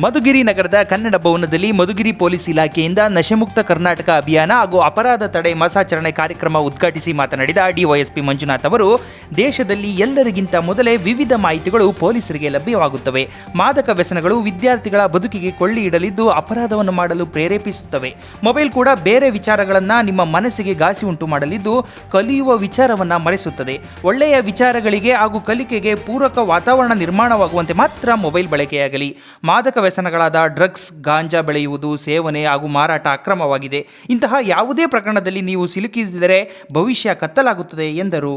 ಮಧುಗಿರಿ ನಗರದ ಕನ್ನಡ ಭವನದಲ್ಲಿ ಮಧುಗಿರಿ ಪೊಲೀಸ್ ಇಲಾಖೆಯಿಂದ ನಶೆಮುಕ್ತ ಕರ್ನಾಟಕ ಅಭಿಯಾನ ಹಾಗೂ ಅಪರಾಧ ತಡೆ ಮಾಸಾಚರಣೆ ಕಾರ್ಯಕ್ರಮ ಉದ್ಘಾಟಿಸಿ ಮಾತನಾಡಿದ ಡಿವೈಎಸ್ಪಿ ಮಂಜುನಾಥ್ ಅವರು, ದೇಶದಲ್ಲಿ ಎಲ್ಲರಿಗಿಂತ ಮೊದಲೇ ವಿವಿಧ ಮಾಹಿತಿಗಳು ಪೊಲೀಸರಿಗೆ ಲಭ್ಯವಾಗುತ್ತವೆ. ಮಾದಕ ವ್ಯಸನಗಳು ವಿದ್ಯಾರ್ಥಿಗಳ ಬದುಕಿಗೆ ಕೊಳ್ಳಿ ಇಡಲಿದ್ದು ಅಪರಾಧವನ್ನು ಮಾಡಲು ಪ್ರೇರೇಪಿಸುತ್ತವೆ. ಮೊಬೈಲ್ ಕೂಡ ಬೇರೆ ವಿಚಾರಗಳನ್ನು ನಿಮ್ಮ ಮನಸ್ಸಿಗೆ ಘಾಸಿ ಉಂಟು ಮಾಡಲಿದ್ದು ಕಲಿಯುವ ವಿಚಾರವನ್ನು ಮರೆಸುತ್ತದೆ. ಒಳ್ಳೆಯ ವಿಚಾರಗಳಿಗೆ ಹಾಗೂ ಕಲಿಕೆಗೆ ಪೂರಕ ವಾತಾವರಣ ನಿರ್ಮಾಣವಾಗುವಂತೆ ಮಾತ್ರ ಮೊಬೈಲ್ ಬಳಕೆಯಾಗಲಿ. ಮಾದಕ ವ್ಯಸನಗಳಾದ ಡ್ರಗ್ಸ್, ಗಾಂಜಾ ಬೆಳೆಯುವುದು, ಸೇವನೆ ಹಾಗೂ ಮಾರಾಟ ಅಕ್ರಮವಾಗಿದೆ. ಇಂತಹ ಯಾವುದೇ ಪ್ರಕರಣದಲ್ಲಿ ನೀವು ಸಿಲುಕಿದರೆ ಭವಿಷ್ಯ ಕತ್ತಲಾಗುತ್ತದೆ ಎಂದರು.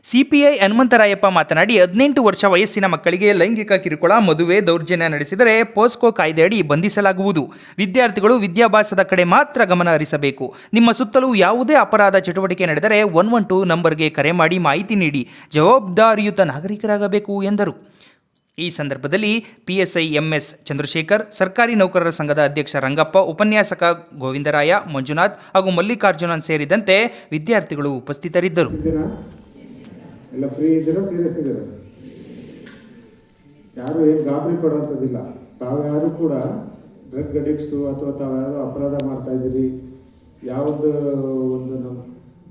ಸಿಪಿಐ ಹನುಮಂತರಾಯಪ್ಪ ಮಾತನಾಡಿ, 18 ವರ್ಷ ವಯಸ್ಸಿನ ಮಕ್ಕಳಿಗೆ ಲೈಂಗಿಕ ಕಿರುಕುಳ, ಮದುವೆ, ದೌರ್ಜನ್ಯ ನಡೆಸಿದರೆ ಪೋಸ್ಕೋ ಕಾಯ್ದೆಯಡಿ ಬಂಧಿಸಲಾಗುವುದು. ವಿದ್ಯಾರ್ಥಿಗಳು ವಿದ್ಯಾಭ್ಯಾಸದ ಕಡೆ ಮಾತ್ರ ಗಮನ ಹರಿಸಬೇಕು. ನಿಮ್ಮ ಸುತ್ತಲೂ ಯಾವುದೇ ಅಪರಾಧ ಚಟುವಟಿಕೆ ನಡೆದರೆ 112 ನಂಬರ್ಗೆ ಕರೆ ಮಾಡಿ ಮಾಹಿತಿ ನೀಡಿ ಜವಾಬ್ದಾರಿಯುತ ನಾಗರಿಕರಾಗಬೇಕು ಎಂದರು. ಈ ಸಂದರ್ಭದಲ್ಲಿ ಪಿಎಸ್ಐ ಎಂಎಸ್ ಚಂದ್ರಶೇಖರ್, ಸರ್ಕಾರಿ ನೌಕರರ ಸಂಘದ ಅಧ್ಯಕ್ಷ ರಂಗಪ್ಪ, ಉಪನ್ಯಾಸಕ ಗೋವಿಂದರಾಯ, ಮಂಜುನಾಥ್ ಹಾಗೂ ಮಲ್ಲಿಕಾರ್ಜುನನ್ ಸೇರಿದಂತೆ ವಿದ್ಯಾರ್ಥಿಗಳು ಉಪಸ್ಥಿತರಿದ್ದರು. ಎಲ್ಲ ಫ್ರೀ ಇದ್ದೀರಾ? ಸೀರಿಯಸ್ ಇದ್ದೀರಾ? ಯಾರು ಏನು ಗಾಬರಿ ಪಡುವಂಥದ್ದಿಲ್ಲ. ತಾವ್ಯಾರು ಕೂಡ ಡ್ರಗ್ ಅಡಿಕ್ಟ್ಸು ಅಥವಾ ತಾವ್ಯಾರು ಅಪರಾಧ ಮಾಡ್ತಾ ಇದ್ದೀರಿ, ಯಾವುದೋ ಒಂದು ನಮ್ಮ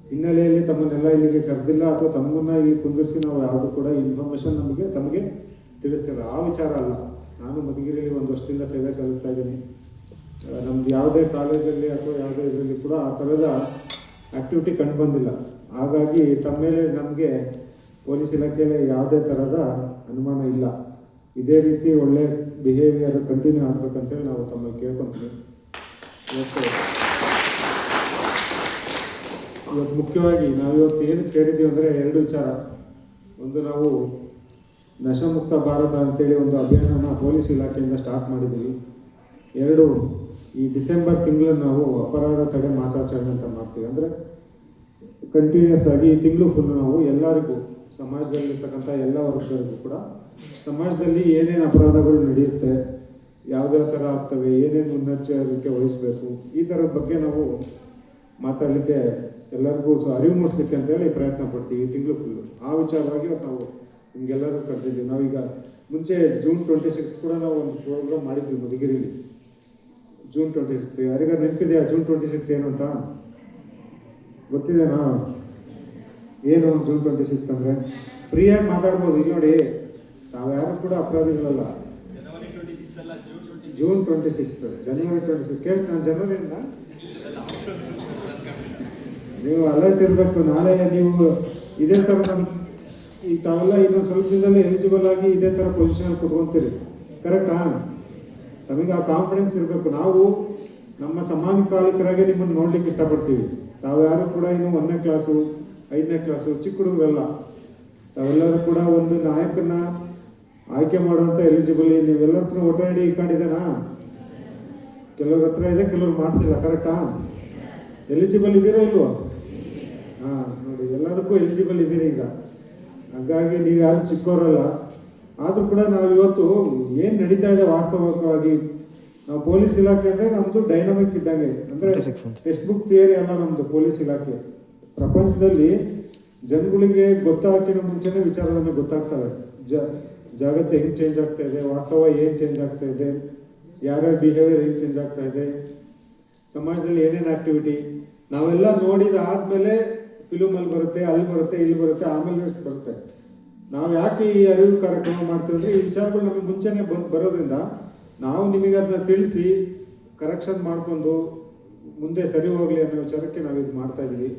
ಹಿನ್ನೆಲೆಯಲ್ಲಿ ತಮ್ಮನ್ನೆಲ್ಲ ಇಲ್ಲಿಗೆ ಕರೆದಿಲ್ಲ ಅಥವಾ ತಮ್ಮನ್ನ ಇಲ್ಲಿ ಕುಂದಿರಿಸಿ ನಾವು ಯಾವುದು ಕೂಡ ಇನ್ಫಾರ್ಮೇಷನ್ ತಮಗೆ ತಿಳಿಸಿಲ್ಲ. ಆ ವಿಚಾರ ಅಲ್ಲ. ನಾನು ಮಧುಗಿರಿಯಲ್ಲಿ 1 ವರ್ಷದಿಂದ ಸೇವೆ ಸಲ್ಲಿಸ್ತಾ ಇದ್ದೀನಿ. ನಮ್ದು ಯಾವುದೇ ಕಾಲೇಜಲ್ಲಿ ಅಥವಾ ಯಾವುದೇ ಇದರಲ್ಲಿ ಕೂಡ ಆ ಥರದ ಆ್ಯಕ್ಟಿವಿಟಿ ಕಂಡು ಬಂದಿಲ್ಲ. ಹಾಗಾಗಿ ತಮ್ಮ ಮೇಲೆ ನಮಗೆ ಪೊಲೀಸ್ ಇಲಾಖೆಯಲ್ಲಿ ಯಾವುದೇ ಥರದ ಅನುಮಾನ ಇಲ್ಲ. ಇದೇ ರೀತಿ ಒಳ್ಳೆ ಬಿಹೇವಿಯರ್ ಕಂಟಿನ್ಯೂ ಆಗಬೇಕಂತೇಳಿ ನಾವು ತಮ್ಮಲ್ಲಿ ಕೇಳ್ಕೊತೀವಿ. ಇವತ್ತು ಮುಖ್ಯವಾಗಿ ನಾವಿವತ್ತು ಏನು ಸೇರಿದ್ದೀವಿ ಅಂದರೆ 2 ವಿಚಾರ. ಒಂದು, ನಾವು ನಶಾಮುಕ್ತ ಭಾರತ ಅಂತೇಳಿ ಒಂದು ಅಭಿಯಾನನ ಪೊಲೀಸ್ ಇಲಾಖೆಯಿಂದ ಸ್ಟಾರ್ಟ್ ಮಾಡಿದ್ದೀವಿ. 2, ಈ ಡಿಸೆಂಬರ್ ತಿಂಗಳು ನಾವು ಅಪರಾಧ ತಡೆ ಮಾಸಾಚರಣೆ ಅಂತ ಮಾಡ್ತೀವಿ. ಅಂದರೆ ಕಂಟಿನ್ಯೂಸ್ ಆಗಿ ಈ ತಿಂಗಳು ಫುಲ್ ನಾವು ಎಲ್ಲರಿಗೂ, ಸಮಾಜದಲ್ಲಿರ್ತಕ್ಕಂಥ ಎಲ್ಲ ವರ್ಗದವರಿಗೂ ಕೂಡ ಸಮಾಜದಲ್ಲಿ ಏನೇನು ಅಪರಾಧಗಳು ನಡೆಯುತ್ತೆ, ಯಾವುದೇ ಥರ ಆಗ್ತವೆ, ಏನೇನು ಮುನ್ನೆಚ್ಚರಿಕೆ ವಹಿಸಬೇಕು, ಈ ಥರದ ಬಗ್ಗೆ ನಾವು ಮಾತಾಡಲಿಕ್ಕೆ ಎಲ್ಲರಿಗೂ ಅರಿವು ಮೂಡಿಸ್ಲಿಕ್ಕೆ ಅಂತೇಳಿ ಪ್ರಯತ್ನ ಪಡ್ತೀವಿ ಈ ತಿಂಗಳು ಫುಲ್ಲು. ಆ ವಿಚಾರವಾಗಿ ನಾವು ನಿಮಗೆಲ್ಲರೂ ಕರೆದಿದ್ದೀವಿ. ನಾವೀಗ ಮುಂಚೆ ಜೂನ್ 26 ಕೂಡ ನಾವು ಒಂದು ಪ್ರೋಗ್ರಾಮ್ ಮಾಡಿದ್ವಿ ಮಧುಗಿರಿಲಿ. ಜೂನ್ 26 ಯಾರಿಗ ನೆನಪಿದೆಯಾ? ಜೂನ್ 26 ಏನು ಅಂತ ಗೊತ್ತಿದೆನಾ? ಏನು ಜೂನ್ 26 ಅಂದರೆ? ಫ್ರೀಯಾಗಿ ಮಾತಾಡ್ಬೋದು. ಇಲ್ಲಿ ನೋಡಿ, ನಾವ್ಯಾರು ಕೂಡ ಅಪರಾಧಿಗಳಲ್ಲ. ಜೂನ್ 26, ಜನವರಿ 26 ಕೇಳ್ತಾನೆ. ಜನವರಿಯಿಂದ ನೀವು ಅಲರ್ಟ್ ಇರಬೇಕು. ನಾಳೆ ನೀವು ಇದೇ ಥರ ಈಗ ತಾವೆಲ್ಲ ಇನ್ನೊಂದು ಸ್ವಲ್ಪ ದಿನದಲ್ಲಿ ಎಲಿಜಿಬಲ್ ಆಗಿ ಇದೇ ಥರ ಪೊಸಿಷನ್ ಕುತ್ಕೊಂತೀರಿ. ಕರೆಕ್ಟಾ? ನಮಗೆ ಆ ಕಾನ್ಫಿಡೆನ್ಸ್ ಇರಬೇಕು. ನಾವು ನಮ್ಮ ಸಮಾನಕಾಲಿಕರಾಗಿ ನಿಮ್ಮನ್ನು ನೋಡ್ಲಿಕ್ಕೆ ಇಷ್ಟಪಡ್ತೀವಿ. ತಾವ್ಯಾರು ಕೂಡ ಇನ್ನು 1ನೇ ಕ್ಲಾಸು 5ನೇ ಕ್ಲಾಸು ಚಿಕ್ಕ ಹುಡುಗರಲ್ಲ. ತಾವೆಲ್ಲರೂ ಕೂಡ ಒಂದು ನಾಯಕನ ಆಯ್ಕೆ ಮಾಡುವಂಥ ಎಲಿಜಿಬಲ್. ನೀವೆಲ್ಲರ ಹತ್ರ ವೋಟರ್ ಐ ಡಿ ಇಟ್ಕೊಂಡಿದ್ದೇನಾ? ಕೆಲವ್ರ ಹತ್ರ ಇದೆ, ಕೆಲವ್ರು ಮಾಡಿಸಿಲ್ಲ. ಕರೆಕ್ಟಾ? ಎಲಿಜಿಬಲ್ ಇದ್ದೀರಾ ಇಲ್ವೋ? ಹಾಂ, ನೋಡಿ, ಎಲ್ಲದಕ್ಕೂ ಎಲಿಜಿಬಲ್ ಇದ್ದೀರಿ ಈಗ. ಹಾಗಾಗಿ ನೀವು ಯಾರು ಚಿಕ್ಕವರಲ್ಲ. ಆದರೂ ಕೂಡ ನಾವು ಇವತ್ತು ಏನು ನಡೀತಾ ಇದೆ ವಾಸ್ತವಿಕವಾಗಿ, ನಾವು ಪೊಲೀಸ್ ಇಲಾಖೆ ಅಂದರೆ ನಮ್ಮದು ಡೈನಾಮಿಕ್ ಇದ್ದಂಗೆ. ಅಂದರೆ ಟೆಕ್ಸ್ಟ್ ಬುಕ್ ಥಿಯರಿ ಅಲ್ಲ ನಮ್ಮದು ಪೊಲೀಸ್ ಇಲಾಖೆ. ಪ್ರಪಂಚದಲ್ಲಿ ಜನಗಳಿಗೆ ಗೊತ್ತಾಗಿನ ಮುಂಚೆನೇ ವಿಚಾರ ನಮಗೆ ಗೊತ್ತಾಗ್ತವೆ. ಜಗತ್ತು ಹೆಂಗೆ ಚೇಂಜ್ ಆಗ್ತಾ ಇದೆ, ವಾಸ್ತವ ಏನು ಚೇಂಜ್ ಆಗ್ತಾ ಇದೆ, ಯಾರ್ಯಾರ ಬಿಹೇವಿಯರ್ ಹೆಂಗೆ ಚೇಂಜ್ ಆಗ್ತಾ ಇದೆ, ಸಮಾಜದಲ್ಲಿ ಏನೇನು ಆ್ಯಕ್ಟಿವಿಟಿ ನಾವೆಲ್ಲ ನೋಡಿದಾದ್ಮೇಲೆ ಫಿಲ್ಮಲ್ಲಿ ಬರುತ್ತೆ, ಅಲ್ಲಿ ಬರುತ್ತೆ, ಇಲ್ಲಿ ಬರುತ್ತೆ, ಆಮೇಲೆ ಬರುತ್ತೆ. ನಾವು ಯಾಕೆ ಈ ಅರಿವು ಕಾರ್ಯಕ್ರಮ ಮಾಡ್ತೀವಿ ಅಂದರೆ ಈ ವಿಚಾರಗಳು ನಮಗೆ ಮುಂಚೆನೇ ಬರೋದ್ರಿಂದ ನಾವು ನಿಮಗೆ ಅದನ್ನ ತಿಳಿಸಿ ಕರೆಕ್ಷನ್ ಮಾಡಿಕೊಂಡು ಮುಂದೆ ಸರಿ ಹೋಗಲಿ ಅನ್ನೋ ವಿಚಾರಕ್ಕೆ ನಾವು ಇದು ಮಾಡ್ತಾ ಇದ್ದೀವಿ.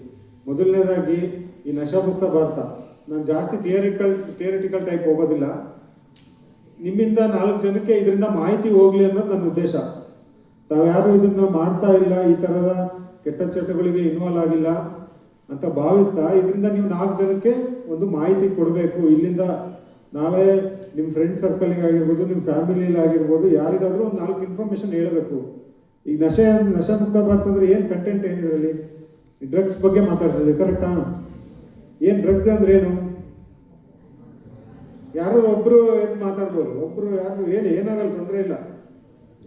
ಮೊದಲನೇದಾಗಿ ಈ ನಶಾಮುಕ್ತ ಭಾರತ, ನಾನು ಜಾಸ್ತಿ ಥಿಯರಿಟಿಕಲ್ ಟೈಪ್ ಹೋಗೋದಿಲ್ಲ. ನಿಮ್ಮಿಂದ 4 ಜನಕ್ಕೆ ಇದರಿಂದ ಮಾಹಿತಿ ಹೋಗಲಿ ಅನ್ನೋದು ನನ್ನ ಉದ್ದೇಶ. ತಾವ್ಯಾರು ಇದನ್ನ ಮಾಡ್ತಾ ಇಲ್ಲ, ಈ ಥರದ ಕೆಟ್ಟ ಚಟಗಳಿಗೆ ಇನ್ವಾಲ್ವ್ ಆಗಿಲ್ಲ ಅಂತ ಭಾವಿಸ್ತಾ ಇದರಿಂದ ನೀವು 4 ಜನಕ್ಕೆ ಒಂದು ಮಾಹಿತಿ ಕೊಡಬೇಕು. ಇಲ್ಲಿಂದ ನಾವೇ ನಿಮ್ಮ ಫ್ರೆಂಡ್ ಸರ್ಕಲ್ಗೆ ಆಗಿರ್ಬೋದು, ನಿಮ್ಮ ಫ್ಯಾಮಿಲಿಯಲ್ಲಿ ಆಗಿರ್ಬೋದು, ಯಾರಿಗಾದರೂ ಒಂದು 4 ಇನ್ಫಾರ್ಮೇಷನ್ ಹೇಳಬೇಕು. ಈಗ ನಶಾಮುಕ್ತ ಭಾರತ ಅಂದರೆ ಏನು ಕಂಟೆಂಟ್ ಏನಿದ್ರಲ್ಲಿ? ಡ್ರಗ್ಸ್ ಬಗ್ಗೆ ಮಾತಾಡ್ತಿದ್ದೆ. ಕರೆಕ್ಟಾ? ಏನು ಡ್ರಗ್ ಅಂದ್ರೆ ಏನು? ಯಾರೋ ಒಬ್ಬರು ಏನು ಮಾತಾಡ್ಬೋದು, ಒಬ್ಬರು ಯಾರು ಹೇಳಿ, ಏನಾಗಲ್ಲ, ತೊಂದರೆ ಇಲ್ಲ.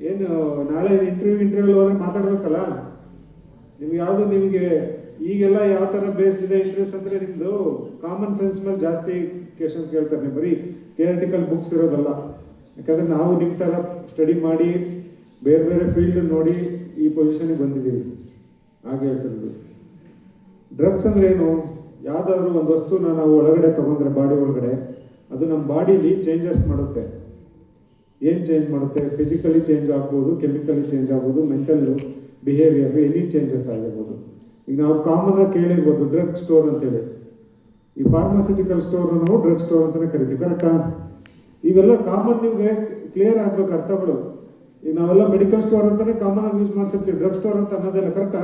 ಏನು ನಾಳೆ ಇಂಟರ್ವ್ಯೂ ಹೋದಾಗ ಮಾತಾಡ್ಬೇಕಲ್ಲ. ನಿಮ್ಗೆ ಯಾವುದು ನಿಮಗೆ ಈಗೆಲ್ಲ ಯಾವ ಥರ ಬೇಸ್ಡ್ ಇದೆ ಇಂಟ್ರೆಸ್ಟ್ ಅಂದರೆ ನಿಮ್ಮದು ಕಾಮನ್ ಸೆನ್ಸ್ ಮೇಲೆ ಜಾಸ್ತಿ ಕ್ವೆಶನ್ ಕೇಳ್ತಾರೆ. ಬರೀ ಥಿಯರಿಟಿಕಲ್ ಬುಕ್ಸ್ ಇರೋದಲ್ಲ. ಯಾಕಂದರೆ ನಾವು ನಿಮ್ಮ ಥರ ಸ್ಟಡಿ ಮಾಡಿ ಬೇರೆ ಬೇರೆ ಫೀಲ್ಡ್ ನೋಡಿ ಈ ಪೊಸಿಷನ್ಗೆ ಬಂದಿದ್ದೀವಿ. ಹಾಗೆ ಹೇಳ್ತಿರೋದು. ಡ್ರಗ್ಸ್ ಅಂದ್ರೆ ಏನು? ಯಾವುದಾದ್ರೂ ಒಂದು ವಸ್ತುನ ನಾವು ಒಳಗಡೆ ತೊಗೊಂಡ್ರೆ ಬಾಡಿ ಒಳಗಡೆ, ಅದು ನಮ್ಮ ಬಾಡಿಲಿ ಚೇಂಜಸ್ ಮಾಡುತ್ತೆ. ಏನು ಚೇಂಜ್ ಮಾಡುತ್ತೆ? ಫಿಸಿಕಲಿ ಚೇಂಜ್ ಆಗ್ಬೋದು, ಕೆಮಿಕಲಿ ಚೇಂಜ್ ಆಗ್ಬೋದು, ಮೆಂಟಲ್ ಬಿಹೇವಿಯರ್ ಎನಿ ಚೇಂಜಸ್ ಆಗಿರ್ಬೋದು. ಈಗ ನಾವು ಕಾಮನ್ ಆಗಿ ಕೇಳಿರ್ಬೋದು ಡ್ರಗ್ ಸ್ಟೋರ್ ಅಂತೇಳಿ. ಈ ಫಾರ್ಮಾಸ್ಯೂಟಿಕಲ್ ಸ್ಟೋರ್ ನಾವು ಡ್ರಗ್ ಸ್ಟೋರ್ ಅಂತಲೇ ಕರಿತೀವಿ, ಕರೆಕ್ಟಾ? ಇವೆಲ್ಲ ಕಾಮನ್ ನಿಮಗೆ ಕ್ಲಿಯರ್ ಆಗ್ಬೇಕು ಅರ್ಥಗಳು. ಈಗ ನಾವೆಲ್ಲ ಮೆಡಿಕಲ್ ಸ್ಟೋರ್ ಅಂತಾನೆ ಕಾಮನ್ ಆಗಿ ಯೂಸ್ ಮಾಡ್ತಿರ್ತೀವಿ, ಡ್ರಗ್ ಸ್ಟೋರ್ ಅಂತ ಅನ್ನೋದಿಲ್ಲ, ಕರೆಕ್ಟಾ?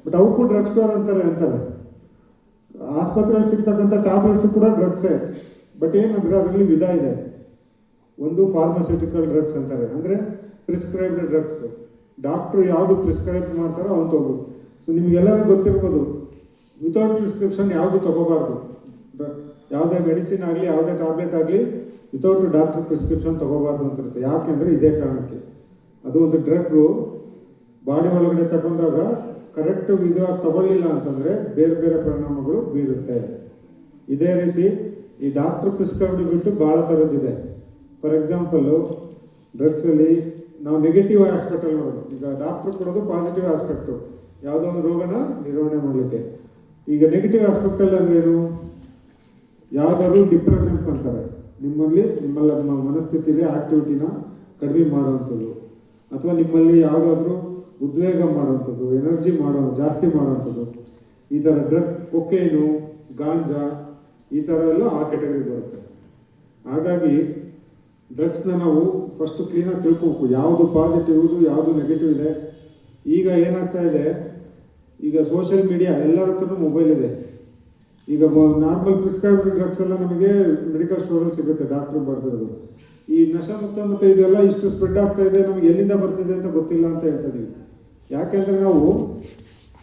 ಬಟ್ ಅವಕ್ಕೂ ಡ್ರಗ್ ಸ್ಟೋರ್ ಅಂತಾರೆ. ಆಸ್ಪತ್ರೆಯಲ್ಲಿ ಸಿಗ್ತಕ್ಕಂಥ ಟ್ಯಾಬ್ಲೆಟ್ಸ್ ಕೂಡ ಡ್ರಗ್ಸೇ. ಬಟ್ ಏನಂದ್ರೆ ಅದರಲ್ಲಿ ವಿಧ ಇದೆ. ಒಂದು ಫಾರ್ಮಾಸ್ಯೂಟಿಕಲ್ ಡ್ರಗ್ಸ್ ಅಂತಾರೆ, ಅಂದರೆ ಪ್ರಿಸ್ಕ್ರೈಬ್ಡ್ ಡ್ರಗ್ಸ್. ಡಾಕ್ಟ್ರು ಯಾವುದು ಪ್ರಿಸ್ಕ್ರೈಬ್ ಮಾಡ್ತಾರೋ ಅವ್ನು ತಗೋಬೋದು. ಸೊ ನಿಮಗೆಲ್ಲರಿಗೂ ಗೊತ್ತಿರ್ಬೋದು, ವಿತೌಟ್ ಪ್ರಿಸ್ಕ್ರಿಪ್ಷನ್ ಯಾವುದು ತಗೋಬಾರ್ದು. ಯಾವುದೇ ಮೆಡಿಸಿನ್ ಆಗಲಿ, ಯಾವುದೇ ಟ್ಯಾಬ್ಲೆಟ್ ಆಗಲಿ ವಿತೌಟ್ ಡಾಕ್ಟರ್ ಪ್ರಿಸ್ಕ್ರಿಪ್ಷನ್ ತಗೋಬಾರ್ದು ಅಂತಿರುತ್ತೆ. ಯಾಕೆಂದರೆ ಇದೇ ಕಾರಣಕ್ಕೆ. ಅದು ಒಂದು ಡ್ರಗ್ಗು ಬಾಡಿ ಒಳಗಡೆ ತಗೊಂಡಾಗ ಕರೆಕ್ಟ್ ವಿಧವಾಗಿ ತಗೊಳ್ಳಿಲ್ಲ ಅಂತಂದರೆ ಬೇರೆ ಬೇರೆ ಪರಿಣಾಮಗಳು ಬೀರುತ್ತೆ. ಇದೇ ರೀತಿ ಈ ಡಾಕ್ಟ್ರ್ ಪ್ರಿಸ್ಕ್ರೈಬ್ಡ್ ಬಿಟ್ಟು ಭಾಳ ಥರದ್ದಿದೆ. ಫಾರ್ ಎಕ್ಸಾಂಪಲ್ಲು, ಡ್ರಗ್ಸಲ್ಲಿ ನಾವು ನೆಗೆಟಿವ್ ಆಸ್ಪೆಕ್ಟಲ್ಲಿ ನೋಡೋದು. ಈಗ ಡಾಕ್ಟ್ರು ಕೊಡೋದು ಪಾಸಿಟಿವ್ ಆಸ್ಪೆಕ್ಟು, ಯಾವುದೋ ಒಂದು ರೋಗನ ನಿರ್ವಹಣೆ ಮಾಡಲಿಕ್ಕೆ. ಈಗ ನೆಗೆಟಿವ್ ಆಸ್ಪೆಕ್ಟಲ್ಲಿ ಅಂದ್ರೇನು? ಯಾವುದಾದ್ರು ಡಿಪ್ರೆಷನ್ಸ್ ಅಂತಾರೆ, ನಿಮ್ಮ ಮನಸ್ಥಿತಿಲಿ ಆಕ್ಟಿವಿಟಿನ ಕಡಿಮೆ ಮಾಡುವಂಥದ್ದು, ಅಥವಾ ನಿಮ್ಮಲ್ಲಿ ಯಾವುದಾದ್ರೂ ಉದ್ವೇಗ ಮಾಡುವಂಥದ್ದು, ಎನರ್ಜಿ ಜಾಸ್ತಿ ಮಾಡುವಂಥದ್ದು. ಈ ಥರ ಡ್ರಗ್, ಕೊಕೇನು, ಗಾಂಜಾ, ಈ ಥರ ಎಲ್ಲ ಆ ಕೆಟಗರಿ ಬರುತ್ತೆ. ಹಾಗಾಗಿ ಡ್ರಗ್ಸ್ನ ನಾವು ಫಸ್ಟ್ ಕ್ಲೀನಾಗಿ ತಿಳ್ಕೊಬೇಕು, ಯಾವುದು ಪಾಸಿಟಿವ್ ಯಾವುದು ನೆಗೆಟಿವ್ ಇದೆ. ಈಗ ಏನಾಗ್ತಾ ಇದೆ, ಈಗ ಸೋಷಿಯಲ್ ಮೀಡಿಯಾ, ಎಲ್ಲರ ಹತ್ರನೂ ಮೊಬೈಲ್ ಇದೆ. ಈಗ ನಾರ್ಮಲ್ ಪ್ರಿಸ್ಕ್ರೈಬ್ಡ್ ಡ್ರಗ್ಸ್ ಎಲ್ಲ ನಮಗೆ ಮೆಡಿಕಲ್ ಸ್ಟೋರಲ್ಲಿ ಸಿಗುತ್ತೆ, ಡಾಕ್ಟ್ರು ಬರ್ತಿರೋದು. ಈ ನಶಾಮುಕ್ತ ಮತ್ತು ಇದೆಲ್ಲ ಇಷ್ಟು ಸ್ಪ್ರೆಡ್ ಆಗ್ತಾ ಇದೆ, ನಮಗೆ ಎಲ್ಲಿಂದ ಬರ್ತಿದೆ ಅಂತ ಗೊತ್ತಿಲ್ಲ ಅಂತ ಹೇಳ್ತಿದ್ದೀವಿ. ಯಾಕೆಂದರೆ ನಾವು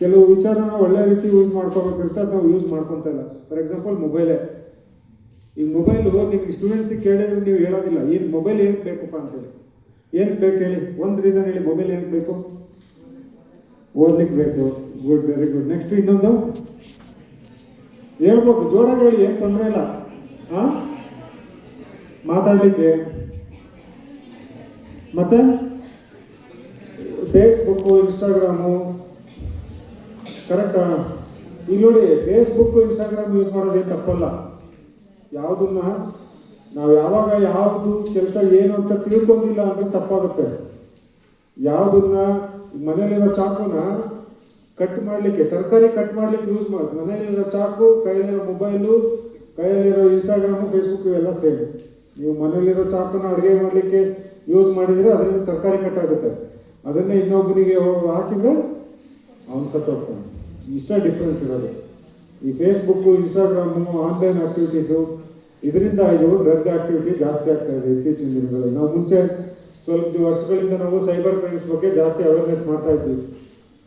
ಕೆಲವು ವಿಚಾರನ ಒಳ್ಳೆ ರೀತಿ ಯೂಸ್ ಮಾಡ್ಕೋಬೇಕಿರುತ್ತೆ, ಅದು ನಾವು ಯೂಸ್ ಮಾಡ್ಕೊತಾ ಇಲ್ಲ. ಫಾರ್ ಎಕ್ಸಾಂಪಲ್ ಮೊಬೈಲೇ. ಈಗ ಮೊಬೈಲು ನಿಮಗೆ ಸ್ಟೂಡೆಂಟ್ಸಿಗೆ ಕೇಳಿದ್ರೆ ನೀವು ಹೇಳೋದಿಲ್ಲ, ಏನು ಮೊಬೈಲ್ ಏನಕ್ಕೆ ಬೇಕಪ್ಪ ಅಂತೇಳಿ. ಏನಕ್ಕೆ ಬೇಕು ಹೇಳಿ? ಒಂದು ರೀಸನ್ ಹೇಳಿ, ಮೊಬೈಲ್ ಏನಕ್ಕೆ ಬೇಕು? ಓದ್ಲಿಕ್ಕೆ ಬೇಕು. Good, very good. ನೆಕ್ಸ್ಟ್ ಇನ್ನೊಂದು ಹೇಳ್ಬೇಕು, ಜೋರಾಗಿ ಹೇಳಿ, ಏನು ತೊಂದರೆ ಇಲ್ಲ. ಮಾತಾಡಲಿಕ್ಕೆ. ಮತ್ತೆ ಫೇಸ್ಬುಕ್ಕು, ಇನ್ಸ್ಟಾಗ್ರಾಮು, ಕರೆಕ್ಟಾ? ಈಗ ನೋಡಿ, ಫೇಸ್ಬುಕ್ಕು, ಇನ್ಸ್ಟಾಗ್ರಾಮ್ ಯೂಸ್ ಮಾಡೋದೇನು ತಪ್ಪಲ್ಲ. ಯಾವುದನ್ನ ನಾವು ಯಾವಾಗ ಯಾವುದು ಕೆಲಸ ಏನು ಅಂತ ತಿಳ್ಕೊಂಡಿಲ್ಲ ಅಂದ್ರೆ ತಪ್ಪಾಗುತ್ತೆ. ಯಾವುದನ್ನ ಮನೇಲಿರೋ ಚಾಕುನ ಕಟ್ ಮಾಡಲಿಕ್ಕೆ, ತರಕಾರಿ ಕಟ್ ಮಾಡಲಿಕ್ಕೆ ಯೂಸ್ ಮಾಡೋದು. ಮನೇಲಿರೋ ಚಾಕು, ಕೈಯಲ್ಲಿರೋ ಮೊಬೈಲು, ಕೈಯಲ್ಲಿರೋ ಇನ್ಸ್ಟಾಗ್ರಾಮು, ಫೇಸ್ಬುಕ್ ಇವೆಲ್ಲ ಸೇಮ್. ನೀವು ಮನೇಲಿರೋ ಚಾಕುನ ಅಡುಗೆ ಮಾಡಲಿಕ್ಕೆ ಯೂಸ್ ಮಾಡಿದರೆ ಅದರಿಂದ ತರಕಾರಿ ಕಟ್ ಆಗುತ್ತೆ. ಅದನ್ನೇ ಇನ್ನೊಬ್ಬನಿಗೆ ಹಾಕಿದರೆ ಅವನು ಸತ್ತೋಗ್ತಾನೆ. ಇಷ್ಟ ಡಿಫ್ರೆನ್ಸ್ ಇರೋದು. ಈ ಫೇಸ್ಬುಕ್ಕು, ಇನ್ಸ್ಟಾಗ್ರಾಮು, ಆನ್ಲೈನ್ ಆಕ್ಟಿವಿಟೀಸು, ಇದರಿಂದ ಇದು ಡ್ರಗ್ ಆಕ್ಟಿವಿಟಿ ಜಾಸ್ತಿ ಆಗ್ತಾ ಇದೆ ಇತ್ತೀಚಿನ ದಿನಗಳಲ್ಲಿ. ನಾವು ಮುಂಚೆ ಸ್ವಲ್ಪ ವರ್ಷಗಳಿಂದ ನಾವು ಸೈಬರ್ ಕ್ರೈಮ್ಸ್ ಬಗ್ಗೆ ಜಾಸ್ತಿ ಅವೇರ್ನೆಸ್ ಮಾಡ್ತಾ ಇದ್ವಿ.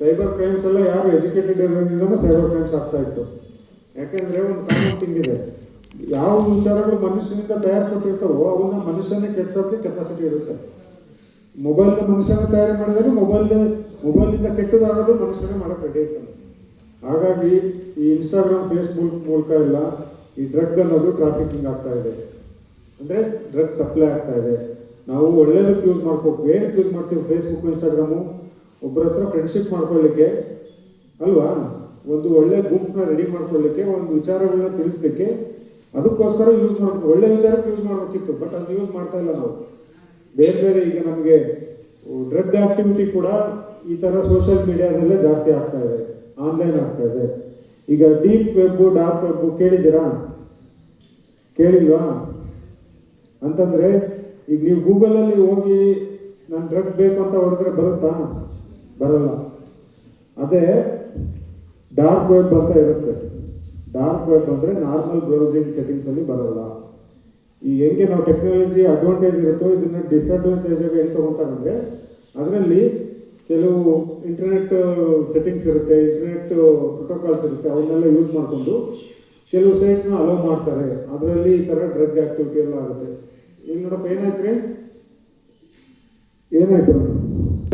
ಸೈಬರ್ ಕ್ರೈಮ್ಸ್ ಎಲ್ಲ ಯಾರು ಎಜುಕೇಟೆಡ್ ಇರೋದ್ರಿಂದ ಸೈಬರ್ ಕ್ರೈಮ್ಸ್ ಆಗ್ತಾ ಇತ್ತು. ಯಾಕೆಂದರೆ ಒಂದು ಕಾಮನ್ ಥಿಂಗ್ ಇದೆ, ಯಾವ ವಿಚಾರಗಳು ಮನುಷ್ಯನಿಂದ ತಯಾರಿಕೊಟ್ಟಿರ್ತಾವೋ ಅವನ್ನ ಮನುಷ್ಯನೇ ಕೆಡ್ಸೋಕ್ಕೆ ಕೆಪಾಸಿಟಿ ಇರುತ್ತೆ. ಮೊಬೈಲ್ನ ಮನುಷ್ಯನ ತಯಾರು ಮಾಡಿದರೆ ಮೊಬೈಲಿಂದ ಕೆಟ್ಟದಾಗೋದು ಮನುಷ್ಯನೇ ಮಾಡೋಕ್ಕೆ ರೆಡಿ ಇರ್ತಾನೆ. ಹಾಗಾಗಿ ಈ ಇನ್ಸ್ಟಾಗ್ರಾಮ್, ಫೇಸ್ಬುಕ್ ಮೂಲಕ ಎಲ್ಲ ಈ ಡ್ರಗ್ ಅನ್ನೋದು ಟ್ರಾಫಿಕಿಂಗ್ ಆಗ್ತಾ ಇದೆ. ಅಂದರೆ ಡ್ರಗ್ ಸಪ್ಲೈ ಆಗ್ತಾ ಇದೆ. ನಾವು ಒಳ್ಳೇದಕ್ಕೆ ಯೂಸ್ ಮಾಡ್ಕೋಬೇಕು. ಏನಕ್ಕೆ ಯೂಸ್ ಮಾಡ್ತೀವಿ? ಫೇಸ್ಬುಕ್, ಇನ್ಸ್ಟಾಗ್ರಾಮು ಒಬ್ಬರ ಹತ್ರ ಫ್ರೆಂಡ್ಶಿಪ್ ಮಾಡ್ಕೊಳ್ಳಿಕ್ಕೆ ಅಲ್ವಾ? ಒಂದು ಒಳ್ಳೆ ಗುಂಪನ್ನ ರೆಡಿ ಮಾಡ್ಕೊಳ್ಳಿಕ್ಕೆ, ಒಂದು ವಿಚಾರಗಳನ್ನ ತಿಳಿಸ್ಲಿಕ್ಕೆ, ಅದಕ್ಕೋಸ್ಕರ ಯೂಸ್ ಮಾಡ್ಬೇಕು. ಒಳ್ಳೆ ವಿಚಾರಕ್ಕೆ ಯೂಸ್ ಮಾಡಬೇಕಿತ್ತು, ಬಟ್ ಅದು ಯೂಸ್ ಮಾಡ್ತಾ ಇಲ್ಲ ನಾವು. ಬೇರೆ ಬೇರೆ ಈಗ ನಮಗೆ ಡ್ರಗ್ ಆಕ್ಟಿವಿಟಿ ಕೂಡ ಈ ಥರ ಸೋಷಿಯಲ್ ಮೀಡಿಯಾದಲ್ಲೇ ಜಾಸ್ತಿ ಆಗ್ತಾ ಇದೆ, ಆನ್ಲೈನ್ ಆಗ್ತಾ ಇದೆ. ಈಗ ಡೀಪ್ ವೆಬ್, ಡಾರ್ಕ್ ವೆಬ್ ಕೇಳಿದ್ದೀರಾ? ಕೇಳಿಲ್ವಾ? ಅಂತಂದರೆ ಈಗ ನೀವು ಗೂಗಲಲ್ಲಿ ಹೋಗಿ ನಾನು ಡ್ರಗ್ ಬೇಕು ಅಂತ ಹೊಡೆದ್ರೆ ಬರುತ್ತಾ? ಬರಲ್ಲ. ಅದೇ ಡಾರ್ಕ್ ವೆಬ್ ಅಂತ ಇರುತ್ತೆ. ಡಾರ್ಕ್ ವೆಬ್ ಅಂದರೆ ನಾರ್ಮಲ್ ಬ್ರೌಸಿಂಗ್ ಸೆಟ್ಟಿಂಗ್ಸಲ್ಲಿ ಬರೋಲ್ಲ. ಈ ಹೆಂಗೆ ನಾವು ಟೆಕ್ನಾಲಜಿ ಅಡ್ವಾಂಟೇಜ್ ಇರುತ್ತೋ ಇದನ್ನು ಡಿಸ್ಅಡ್ವಾಂಟೇಜ್ ಆಗಿ ಹೆಂಗೆ ತೊಗೊತಾರಂದರೆ, ಅದರಲ್ಲಿ ಕೆಲವು ಇಂಟರ್ನೆಟ್ ಸೆಟ್ಟಿಂಗ್ಸ್ ಇರುತ್ತೆ, ಇಂಟರ್ನೆಟ್ ಪ್ರೋಟೋಕಾಲ್ಸ್ ಇರುತ್ತೆ, ಅವನ್ನೆಲ್ಲ ಯೂಸ್ ಮಾಡಿಕೊಂಡು ಕೆಲವು ಸೈಟ್ಸ್ನ ಅಲೋ ಮಾಡ್ತಾರೆ. ಅದರಲ್ಲಿ ಈ ಥರ ಡ್ರಗ್ ಆಕ್ಟಿವಿಟಿ ಎಲ್ಲ ಆಗುತ್ತೆ. ಈಗ ನೋಡಪ್ಪ ಏನಾಯ್ತು ರೀ, ಏನಾಯ್ತು?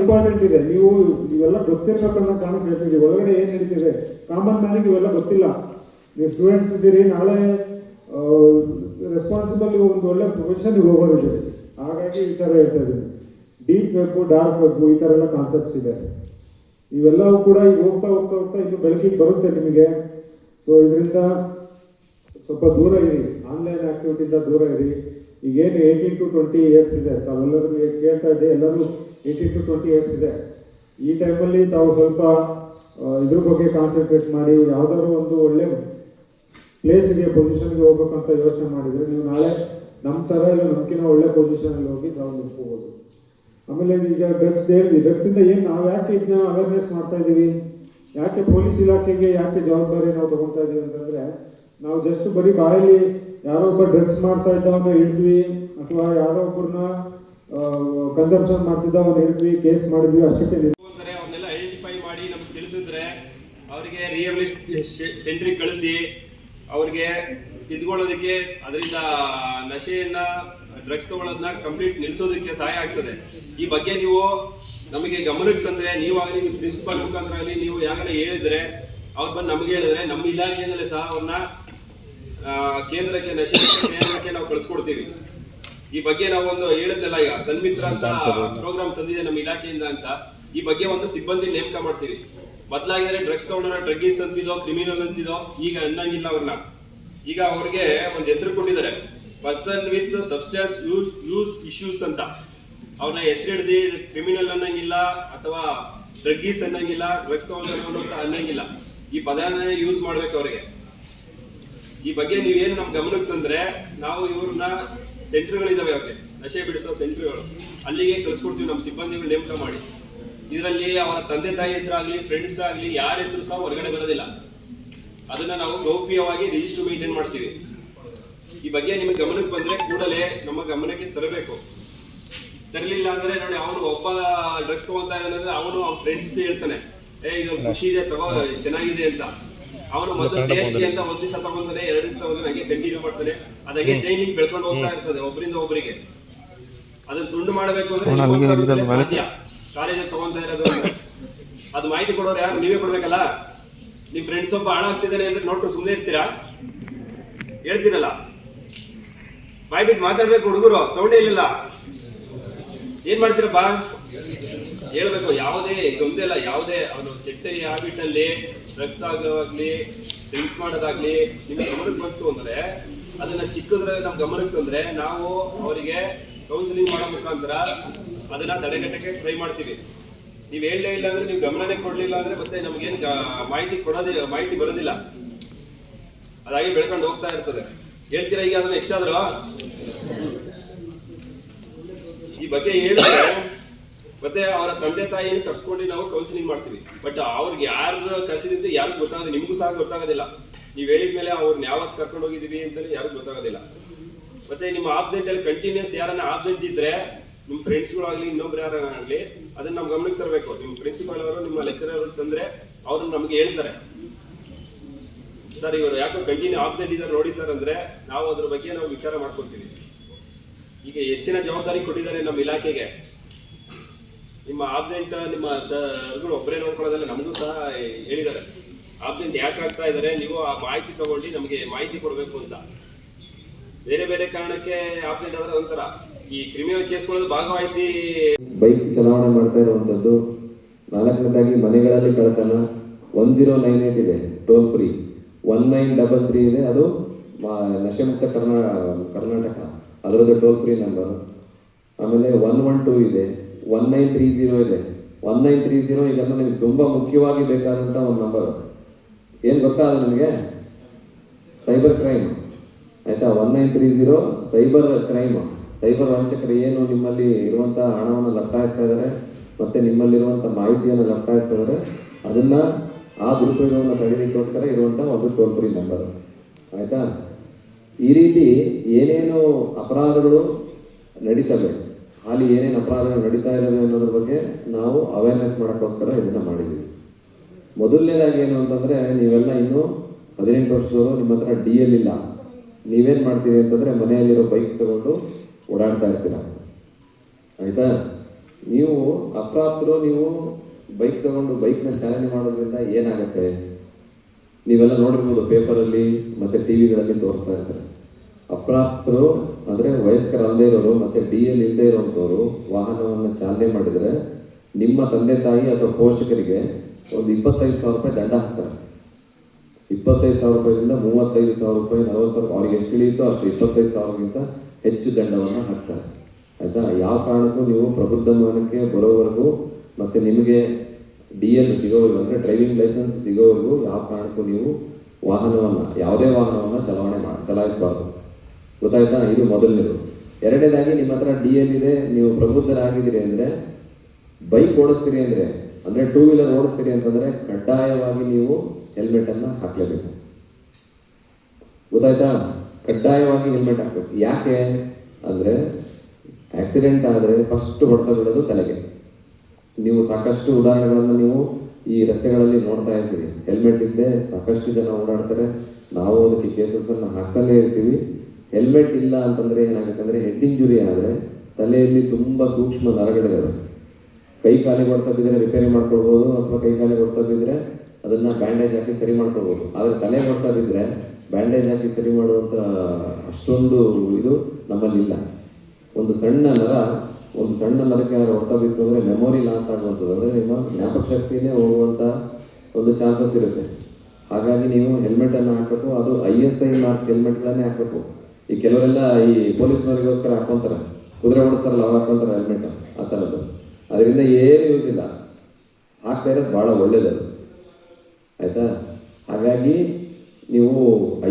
ಇಂಪಾರ್ಟೆಂಟ್ ಇದೆ. ನೀವು ಇವೆಲ್ಲ ಗೊತ್ತಿರ್ಬೇಕನ್ನೋ ಕಾರಣಕ್ಕೆ ಹೇಳ್ತಿದ್ದೀವಿ. ಒಳಗಡೆ ಏನು ನಡೀತಿದೆ ಕಾಮನ್ ಮ್ಯಾನಿಗೆ ಇವೆಲ್ಲ ಗೊತ್ತಿಲ್ಲ. ನೀವು ಸ್ಟೂಡೆಂಟ್ಸ್ ಇದ್ದೀರಿ, ನಾಳೆ ರೆಸ್ಪಾನ್ಸಿಬಲ್ ಒಂದು ಒಳ್ಳೆ ಪ್ರೊಫೆಷನ್ಗೆ ಹೋಗೋದಿದೆ. ಆ ಮಾಹಿತಿ ವಿಚಾರ ಹೇಳ್ತಾ ಇದ್ದೀನಿ. ಡೀಪ್ ವೆಬ್, ಡಾರ್ಕ್ ವೆಬ್, ಈ ಥರ ಎಲ್ಲ ಕಾನ್ಸೆಪ್ಟ್ಸ್ ಇದೆ. ಇವೆಲ್ಲವೂ ಕೂಡ ಈಗ ಹೋಗ್ತಾ ಹೋಗ್ತಾ ಹೋಗ್ತಾ ಇನ್ನು ಬೆಳಕಿಗೆ ಬರುತ್ತೆ ನಿಮಗೆ. ಸೊ ಇದರಿಂದ ಸ್ವಲ್ಪ ದೂರ ಇರಿ, ಆನ್ಲೈನ್ ಆಕ್ಟಿವಿಟಿಯಿಂದ ದೂರ ಇರಿ. ಈಗೇನು 18 to 20 years ಇದೆ, ತಾವೆಲ್ಲರೂ ಕೇಳ್ತಾ ಇದ್ದೆ, ಎಲ್ಲರೂ 18 to 20 years ಇದೆ. ಈ ಟೈಮಲ್ಲಿ ತಾವು ಸ್ವಲ್ಪ ಇದ್ರ ಬಗ್ಗೆ ಕಾನ್ಸಂಟ್ರೇಟ್ ಮಾಡಿ ಯಾವುದಾದ್ರು ಒಂದು ಒಳ್ಳೆ ಪ್ಲೇಸಿಗೆ, ಪೊಸಿಷನ್ಗೆ ಹೋಗ್ಬೇಕಂತ ಯೋಚನೆ ಮಾಡಿದರೆ ನೀವು ನಾಳೆ ನಮ್ಮ ಥರ ಇಲ್ಲ ನಮ್ಗಿನ ಒಳ್ಳೆ ಪೊಸಿಷನಲ್ಲಿ ಹೋಗಿ ನಾವು ನಿಂತ್ಕೋಬೋದು. ಆಮೇಲೆ ಈಗ ಡ್ರಗ್ಸ್ ಹೇಳಿದ್ವಿ, ಡ್ರಗ್ಸಿಂದ ಏನು ನಾವು ಯಾಕೆ ಇದನ್ನ ಅವೇರ್ನೆಸ್ ಮಾಡ್ತಾ ಇದ್ದೀವಿ, ಯಾಕೆ ಪೊಲೀಸ್ ಇಲಾಖೆಗೆ ಯಾಕೆ ಜವಾಬ್ದಾರಿ ನಾವು ತಗೊಳ್ತಾ ಇದ್ದೀವಿ ಅಂತಂದರೆ, ನಾವು ಜಸ್ಟ್ ಬರೀ ಬಾಯಲ್ಲಿ ಯಾರೋ ಒಬ್ಬ ಡ್ರಗ್ಸ್ ಮಾಡ್ತಾ ಇದ್ದವನ್ನ ಹಿಡಿದ್ವಿ, ಅಥವಾ ಯಾರೋ ಒಬ್ಬರನ್ನ ಕನ್ಸಂಪ್ಷನ್ ಮಾಡ್ತಿದ್ದವನ್ನ ಹಿಡಿದ್ವಿ, ಕೇಸ್ ಮಾಡಿದ್ವಿ, ಅಷ್ಟಕ್ಕೆ ಅವ್ರನ್ನೆಲ್ಲ ಐಡೆಂಟಿಫೈ ಮಾಡಿ ನಮ್ಗೆ ತಿಳಿಸಿದ್ರೆ ಅವರಿಗೆ ರಿಹ್ಯಾಬಿಲಿಟೇಷನ್ ಸೆಂಟ್ರಿಗೆ ಕಳಿಸಿ ಅವ್ರಿಗೆ ತಿದ್ಕೊಳ್ಳೋದಕ್ಕೆ, ಅದರಿಂದ ನಶೆಯನ್ನ ಡ್ರಗ್ಸ್ ತಗೊಳ್ಳೋದನ್ನ ಕಂಪ್ಲೀಟ್ ನಿಲ್ಲಿಸೋದಕ್ಕೆ ಸಹಾಯ ಆಗ್ತದೆ. ಈ ಬಗ್ಗೆ ನೀವು ನಮಗೆ ಗಮನಕ್ಕೆ ತಂದರೆ, ನೀವಾಗಲಿ ನಿಮ್ಮ ಪ್ರಿನ್ಸಿಪಾಲ್ ಮುಖಾಂತರ ಆಗಲಿ ನೀವು ಯಾಕಂದ್ರೆ ಹೇಳಿದ್ರೆ, ಅವ್ರು ಬಂದು ನಮಗೆ ಹೇಳಿದ್ರೆ ನಮ್ಮ ಇಲಾಖೆಯಿಂದಲೇ ಸಹ ಅವ್ರನ್ನ ಕೇಂದ್ರಕ್ಕೆ, ನಶೆ ಕೇಂದ್ರಕ್ಕೆ ನಾವು ಕಳಿಸ್ಕೊಡ್ತೀವಿ. ಈ ಬಗ್ಗೆ ನಾವು ಒಂದು ಹೇಳುತ್ತಲ್ಲ, ಈಗ ಸನ್ಮಿತ್ರ ಅಂತ ಪ್ರೋಗ್ರಾಮ್ ತಂದಿದೆ ನಮ್ಮ ಇಲಾಖೆಯಿಂದ ಅಂತ, ಈ ಬಗ್ಗೆ ಒಂದು ಸಿಬ್ಬಂದಿ ನೇಮಕ ಮಾಡ್ತೀವಿ. ಬದಲಾಗಿದ್ರೆ ಡ್ರಗ್ಸ್ ತಗೊಂಡ್ರೆ ಡ್ರಗ್ಗೀಸ್ ಅಂತಿದೋ, ಕ್ರಿಮಿನಲ್ ಅಂತಿದೋ, ಈಗ ಅನ್ನಂಗಿಲ್ಲ ಅವ್ರನ್ನ. ಈಗ ಅವ್ರಿಗೆ ಒಂದು ಹೆಸರು ಕೊಟ್ಟಿದ್ದಾರೆ, person with substance use issues ಅಂತ. ಅವ್ರನ್ನ ಹೆಸರು ಹಿಡ್ದು ಕ್ರಿಮಿನಲ್ ಅನ್ನಂಗಿಲ್ಲ, ಅಥವಾ ಡ್ರಗ್ಗೀಸ್ ಅನ್ನಂಗಿಲ್ಲ, ಡ್ರಗ್ಸ್ ತಗೊಂಡ್ರವನು ಅಂತ ಅನ್ನಂಗಿಲ್ಲ. ಈ ಪದನ ಯೂಸ್ ಮಾಡ್ಬೇಕು ಅವ್ರಿಗೆ. ಈ ಬಗ್ಗೆ ನೀವೇನು ನಮ್ಮ ಗಮನಕ್ಕೆ ತಂದ್ರೆ, ನಾವು ಇವ್ರನ್ನ ಸೆಂಟರ್ಗಳಿದಾವೆ, ಅವ್ರಿಗೆ ನಶೆ ಬಿಡಿಸೋ ಸೆಂಟರ್ಗಳು, ಅಲ್ಲಿಗೆ ಕಳಿಸ್ಕೊಡ್ತೀವಿ ನಮ್ಮ ಸಿಬ್ಬಂದಿಗಳು ನೇಮಕ ಮಾಡಿ. ಇದರಲ್ಲಿ ಅವರ ತಂದೆ ತಾಯಿ ಹೆಸರಾಗಲಿ, ಫ್ರೆಂಡ್ಸ್ ಆಗಲಿ, ಯಾರ ಹೆಸರು ಸಹ ಹೊರಗಡೆ ಬರೋದಿಲ್ಲ. ಅದನ್ನ ನಾವು ಗೌಪ್ಯವಾಗಿ ರಿಜಿಸ್ಟರ್ ಮೇಂಟೈನ್ ಮಾಡ್ತೀವಿ. ಈ ಬಗ್ಗೆ ನಿಮಗೆ ಗಮನಕ್ಕೆ ಬಂದ್ರೆ ಕೂಡಲೇ ನಮ್ಮ ಗಮನಕ್ಕೆ ತರಬೇಕು. ತರಲಿಲ್ಲ ಅಂದ್ರೆ ನೋಡಿ, ಅವನು ಒಬ್ಬ ಡ್ರಗ್ಸ್ ತಗೊಂತಾ ಇದ್ದಾನೆ ಅಂದ್ರೆ ಅವನು ಅವ್ನ ಫ್ರೆಂಡ್ಸ್ ಹೇಳ್ತಾನೆ, ಇದು ಖುಷಿ ಇದೆ ತಗೋ, ಚೆನ್ನಾಗಿದೆ ಅಂತ. ಅವನು ಮೊದಲು ಟೇಸ್ಟ್ ಅಂತ ಒಂದ್ ದಿವಸ ತಗೊಂತಾನೆ, 2 ದಿವಸ ತಗೊಂತಾನೆ, ಹಂಗೆ ಕಂಟಿನ್ಯೂ ಮಾಡ್ತಾನೆ. ಅದಂಗೆ ಚೈನಿಂಗ್ ಬೆಳ್ಕೊಂಡು ಹೋಗ್ತಾ ಇರ್ತದೆ ಒಬ್ಬರಿಂದ ಒಬ್ಬರಿಗೆ. ಅದನ್ನ ತುಂಡು ಮಾಡಬೇಕು ಅಂದ್ರೆ ಸಾಧ್ಯ. ಕಾಲೇಜಲ್ಲಿ ತಗೊಂತಾ ಇರೋದು ಅದು ಮಾಹಿತಿ ಕೊಡೋರು ಯಾರು? ನೀವೇ ಕೊಡ್ಬೇಕಲ್ಲ. ನಿಮ್ ಫ್ರೆಂಡ್ಸ್ ಒಬ್ಬ ಹಾಳಾಗ್ತಿದ್ದಾನೆ ಅಂದ್ರೆ ನೋಡ್ಕೊಂಡು ಸುಮ್ಮನೆ ಇರ್ತೀರಾ? ಹೇಳ್ತೀರಲ್ಲ, ಬಾಯ್ ಬಿಟ್ಟು ಮಾತಾಡ್ಬೇಕು. ಹುಡುಗರು ಸೌಂಡೇ ಇಲ್ಲ, ಏನ್ ಮಾಡ್ತೀರಪ್ಪ? ಹೇಳ್ಬೇಕು. ಯಾವುದೇ ಗೊಂದಲ, ಯಾವುದೇ ಅವನು ಕೆಟ್ಟ ಹ್ಯಾಬಿಟ್ ಅಲ್ಲಿ ಡ್ರಗ್ಸ್ ಆಗೋಗ್ಲಿ, ಡ್ರಿಂಕ್ಸ್ ಮಾಡೋದಾಗ್ಲಿ ನಿಮ್ಗೆ ಗಮನಕ್ಕೆ ಬಂತು ಅಂದ್ರೆ, ಅದನ್ನ ಚಿಕ್ಕದ್ರಲ್ಲಿ ನಾವು ಗಮನಕ್ಕೆ ತಂದ್ರೆ ನಾವು ಅವರಿಗೆ ಕೌನ್ಸಿಲಿಂಗ್ ಮಾಡೋ ಮುಖಾಂತರ ಅದನ್ನ ತಡೆಗಟ್ಟಕ್ಕೆ ಟ್ರೈ ಮಾಡ್ತೀವಿ. ನೀವು ಹೇಳಲೇ ಇಲ್ಲ ಅಂದ್ರೆ, ನೀವು ಗಮನನೇ ಕೊಡ್ಲಿಲ್ಲ ಅಂದ್ರೆ ಮತ್ತೆ ನಮ್ಗೇನು ಮಾಹಿತಿ ಕೊಡೋದಿಲ್ಲ, ಮಾಹಿತಿ ಬರೋದಿಲ್ಲ. ಅದಾಗಿ ಬೆಳ್ಕೊಂಡು ಹೋಗ್ತಾ ಇರ್ತದೆ. ಹೇಳ್ತೀರಾ ಈಗ ಅದನ್ನ ಎಕ್ಸ್ಟ್ರಾ ಆದ್ರೂ? ಈ ಬಗ್ಗೆ ಹೇಳಿದ್ರೆ ಮತ್ತೆ ಅವರ ತಂದೆ ತಾಯಿಯನ್ನು ತರ್ಸ್ಕೊಂಡು ನಾವು ಕೌನ್ಸಿಲಿಂಗ್ ಮಾಡ್ತೀವಿ. ಬಟ್ ಅವ್ರಿಗೆ ಯಾರು ಕಸಿದಂತೆ ಯಾರಿಗೂ ಗೊತ್ತಾಗೋದು, ನಿಮಗೂ ಸಹ ಗೊತ್ತಾಗೋದಿಲ್ಲ. ನೀವು ಹೇಳಿದ್ಮೇಲೆ ಅವ್ರನ್ನ ಯಾವತ್ತು ಕರ್ಕೊಂಡು ಹೋಗಿದ್ದೀವಿ ಅಂತಲೇ ಯಾರಿಗೂ ಗೊತ್ತಾಗೋದಿಲ್ಲ. ಮತ್ತೆ ನಿಮ್ಮ ಆಬ್ಸೆಂಟ್ ಅಲ್ಲಿ ಕಂಟಿನ್ಯೂಸ್ ಯಾರನ್ನ ಆಬ್ಸೆಂಟ್ ಇದ್ರೆ, ನಿಮ್ಮ ಫ್ರೆಂಡ್ಸ್ಗಳಾಗಲಿ ಇನ್ನೊಬ್ರು ಯಾರಾಗಲಿ, ಅದನ್ನ ನಾವು ಗಮನಕ್ಕೆ ತರಬೇಕು. ನಿಮ್ಮ ಪ್ರಿನ್ಸಿಪಾಲ್ ಅವರು, ನಿಮ್ಮ ಲೆಕ್ಚರರ್ ಅವರು ತಂದ್ರೆ ಅವ್ರನ್ನ ನಮಗೆ ಹೇಳ್ತಾರೆ, ಸರ್ ಇವರು ಯಾಕೋ ಕಂಟಿನ್ಯೂ ಆಬ್ಸೆಂಟ್ ಇದ್ದಾರೆ ನೋಡಿ ಸರ್ ಅಂದ್ರೆ, ನಾವು ಅದ್ರ ಬಗ್ಗೆ ನಾವು ವಿಚಾರ ಮಾಡ್ಕೊತೀವಿ. ಈಗ ಹೆಚ್ಚಿನ ಜವಾಬ್ದಾರಿ ಕೊಟ್ಟಿದ್ದಾರೆ ನಮ್ಮ ಇಲಾಖೆಗೆ. ನಿಮ್ಮ ಆಬ್ಸೆಂಟ್ ನಿಮ್ಮ ಸರ್ಗಳು ಒಬ್ಬರೇ ನೋಡ್ಕೊಳ್ಳೋದಲ್ಲ, ನಮಗೂ ಸಹ ಹೇಳಿದ್ದಾರೆ ಆಬ್ಸೆಂಟ್ ಯಾಕೆ ಆಗ್ತಾ ಇದ್ದಾರೆ, ನೀವು ಆ ಮಾಹಿತಿ ತಗೊಂಡು ನಮಗೆ ಮಾಹಿತಿ ಕೊಡಬೇಕು ಅಂತ. ಬೇರೆ ಬೇರೆ ಕಾರಣಕ್ಕೆ ಆಬ್ಸೆಂಟ್ ಆದ್ರೆ ಒಂಥರ ಈ ಕ್ರಿಮಿನಲ್ ಕೇಸ್ಗಳಲ್ಲಿ ಭಾಗವಹಿಸಿ ಬೈಕ್ ಚಲಾವಣೆ ಮಾಡ್ತಾ ಇರುವಂಥದ್ದು. 4ನೇದಾಗಿ ಮನೆಗಳಲ್ಲಿ ಕಳ್ಳತನ. 1098 ಇದೆ ಟೋಲ್ ಫ್ರೀ, 1933 ಇದೆ, ಅದು ನಶೆಮುಕ್ತ ಕರ್ನಾಟಕ, ಅದರದ್ದು ಟೋಲ್ ಫ್ರೀ ನಂಬರ್. ಆಮೇಲೆ 112 ಇದೆ, 1930 ಇದೆ. 1930 ಈಗ ನಿಮಗೆ ತುಂಬ ಮುಖ್ಯವಾಗಿ ಬೇಕಾದಂಥ ಒಂದು ನಂಬರ್. ಏನು ಗೊತ್ತಾ ಅದು ನಿಮಗೆ? ಸೈಬರ್ ಕ್ರೈಮ್, ಆಯಿತಾ? 1930 ಸೈಬರ್ ಕ್ರೈಮ್. ಸೈಬರ್ ವಂಚಕರು ಏನು ನಿಮ್ಮಲ್ಲಿ ಇರುವಂಥ ಹಣವನ್ನು ಲಪ್ಟಾಯಿಸ್ತಾ ಇದ್ದಾರೆ, ಮತ್ತು ನಿಮ್ಮಲ್ಲಿರುವಂಥ ಮಾಹಿತಿಯನ್ನು ಲಪ್ಟಾಯಿಸ್ತಾ ಇದ್ದಾರೆ, ಅದನ್ನು ಆ ದುರುಪಯೋಗವನ್ನು ತಡೆಯಲಿಕ್ಕೋಸ್ಕರ ಇರುವಂಥ ಒಂದು ಟೋಲ್ ಫ್ರೀ ನಂಬರ್, ಆಯಿತಾ? ಈ ರೀತಿ ಏನೇನು ಅಪರಾಧಗಳು ನಡೀತವೆ, ಅಲ್ಲಿ ಏನೇನು ಅಪರಾಧಗಳು ನಡೀತಾ ಇದ್ದಾವೆ ಅನ್ನೋದ್ರ ಬಗ್ಗೆ ನಾವು ಅವೇರ್ನೆಸ್ ಮಾಡೋಕ್ಕೋಸ್ಕರ ಇದನ್ನು ಮಾಡಿದ್ದೀವಿ. ಮೊದಲನೇದಾಗಿ ಏನು ಅಂತಂದರೆ, ನೀವೆಲ್ಲ ಇನ್ನೂ 18 ವರ್ಷದವರು, ನಿಮ್ಮ ಹತ್ರ DL ಇಲ್ಲ. ನೀವೇನು ಮಾಡ್ತೀರಿ ಅಂತಂದರೆ, ಮನೆಯಲ್ಲಿರೋ ಬೈಕ್ ತಗೊಂಡು ಓಡಾಡ್ತಾ ಇರ್ತೀರ, ಆಯಿತಾ? ನೀವು ಅಪ್ರಾಪ್ತರು, ನೀವು ಬೈಕ್ ತಗೊಂಡು ಬೈಕ್ನ ಚಾಲನೆ ಮಾಡೋದ್ರಿಂದ ಏನಾಗುತ್ತೆ? ನೀವೆಲ್ಲ ನೋಡಿರ್ಬೋದು, ಪೇಪರಲ್ಲಿ ಮತ್ತು TV ಗಳಲ್ಲಿ ತೋರಿಸ್ತಾ ಇರ್ತಾರೆ. ಅಪ್ರಾಪ್ತರು ಅಂದರೆ ವಯಸ್ಕರಲ್ಲದೇ ಇರೋರು ಮತ್ತು ಡಿ ಎಲ್ ಇಲ್ಲದೆ ಇರುವಂಥವ್ರು ವಾಹನವನ್ನು ಚಾಲನೆ ಮಾಡಿದರೆ ನಿಮ್ಮ ತಂದೆ ತಾಯಿ ಅಥವಾ ಪೋಷಕರಿಗೆ ಒಂದು 25,000 ರೂಪಾಯಿ ದಂಡ ಹಾಕ್ತಾರೆ. 25,000 ರೂಪಾಯಿಯಿಂದ 35,000 ರೂಪಾಯಿ, 40,000 ಅವ್ರಿಗೆ ಎಷ್ಟು ಇಳಿಯುತ್ತೋ ಅಷ್ಟು 25,000ಗಿಂತ ಹೆಚ್ಚು ದಂಡವನ್ನು ಹಾಕ್ತಾರೆ. ಆಯಿತಾ? ಯಾವ ಕಾರಣಕ್ಕೂ ನೀವು ಪ್ರಬುದ್ಧಮಾನಕ್ಕೆ ಬರೋವರೆಗೂ ಮತ್ತು ನಿಮಗೆ ಡಿ ಎಲ್ ಸಿಗೋವರೆಗೂ ಅಂದರೆ ಡ್ರೈವಿಂಗ್ ಲೈಸೆನ್ಸ್ ಸಿಗೋವರೆಗೂ ಯಾವ ಕಾರಣಕ್ಕೂ ನೀವು ಯಾವುದೇ ವಾಹನವನ್ನು ಚಲಾಯಿಸಬಾರ್ದು. ಗೊತ್ತಾಯ್ತಾ? ಇದು ಮೊದಲನೇದು. ಎರಡನೇದಾಗಿ ನಿಮ್ಮ ಹತ್ರ ಡಿ ಎಲ್ ಇದೆ, ನೀವು ಪ್ರಬುದ್ಧರಾಗಿದ್ದೀರಿ ಅಂದರೆ, ಬೈಕ್ ಓಡಿಸ್ತೀರಿ ಅಂದರೆ ಟೂ ವೀಲರ್ ಓಡಿಸ್ತೀರಿ ಅಂತಂದರೆ ಕಡ್ಡಾಯವಾಗಿ ನೀವು ಹೆಲ್ಮೆಟನ್ನು ಹಾಕಲೇಬೇಕು. ಗೊತ್ತಾಯ್ತಾ? ಕಡ್ಡಾಯವಾಗಿ ಹೆಲ್ಮೆಟ್ ಹಾಕಬೇಕು. ಯಾಕೆ ಅಂದರೆ ಆಕ್ಸಿಡೆಂಟ್ ಆದರೆ ಫಸ್ಟ್ ಹೊಡೆತ ಬಿಡೋದು ತಲೆಗೆ. ನೀವು ಸಾಕಷ್ಟು ಉದಾಹರಣೆಗಳನ್ನು ನೀವು ಈ ರಸ್ತೆಗಳಲ್ಲಿ ನೋಡ್ತಾ ಇರ್ತೀವಿ. ಹೆಲ್ಮೆಟ್ ಇಲ್ಲದೆ ಸಾಕಷ್ಟು ಜನ ಓಡಾಡ್ತಾರೆ. ನಾವು ಅದಕ್ಕೆ ಕೇಸಸನ್ನು ಹಾಕ್ತಾನೇ ಇರ್ತೀವಿ. ಹೆಲ್ಮೆಟ್ ಇಲ್ಲ ಅಂತಂದರೆ ಏನಾಗುತ್ತೆ ಅಂದರೆ ಹೆಡ್ ಇಂಜುರಿ ಆದರೆ ತಲೆಯಲ್ಲಿ ತುಂಬ ಸೂಕ್ಷ್ಮ ನರಗಳಿದ್ದಾವೆ. ಕೈ ಕಾಲಿಗೆ ಹೊಡ್ತಾ ಬಿದ್ದರೆ ರಿಪೇರಿ ಮಾಡ್ಕೊಳ್ಬೋದು, ಅಥವಾ ಕೈ ಕಾಲಿಗೆ ಹೊಡ್ತಾ ಬಿದ್ದರೆ ಅದನ್ನು ಬ್ಯಾಂಡೇಜ್ ಹಾಕಿ ಸರಿ ಮಾಡ್ಕೊಳ್ಬೋದು. ಆದರೆ ತಲೆಗೆ ಹೊಡ್ತಾ ಬಿದ್ದರೆ ಬ್ಯಾಂಡೇಜ್ ಹಾಕಿ ಸರಿ ಮಾಡುವಂಥ ಅಷ್ಟೊಂದು ಇದು ನಮ್ಮಲ್ಲಿಲ್ಲ. ಒಂದು ಸಣ್ಣ ನರಕ್ಕೆ ಹೊಡ್ತಾ ಬಿತ್ತು ಅಂದರೆ ಮೆಮೊರಿ ಲಾಸ್ ಆಗುವಂಥದ್ದು, ಅಂದರೆ ನಿಮ್ಮ ಜ್ಞಾಪಕ ಶಕ್ತಿನೇ ಹೋಗುವಂಥ ಒಂದು ಚಾನ್ಸಸ್ ಇರುತ್ತೆ. ಹಾಗಾಗಿ ನೀವು ಹೆಲ್ಮೆಟನ್ನು ಹಾಕಬೇಕು. ಅದು ISI ಮಾರ್ಕ್ ಹೆಲ್ಮೆಟ್ಗಳನ್ನೇ ಹಾಕಬೇಕು. ಈ ಕೆಲವರೆಲ್ಲ ಈ ಪೊಲೀಸ್ನವರಿಗೋಸ್ಕರ ಹಾಕ್ಕೊತಾರೆ, ಕುದುರೆ ಓಡಿಸ್ತಾರಲ್ಲ ಅವ್ರು ಹಾಕ್ಕೊತಾರೆ ಹೆಲ್ಮೆಟ್, ಆ ಥರದ್ದು. ಅದರಿಂದ ಏನು ಯೂಸ್ ಇಲ್ಲ. ಹಾಕ್ತಾ ಇರೋದು ಭಾಳ ಒಳ್ಳೇದದು. ಆಯಿತಾ? ಹಾಗಾಗಿ ನೀವು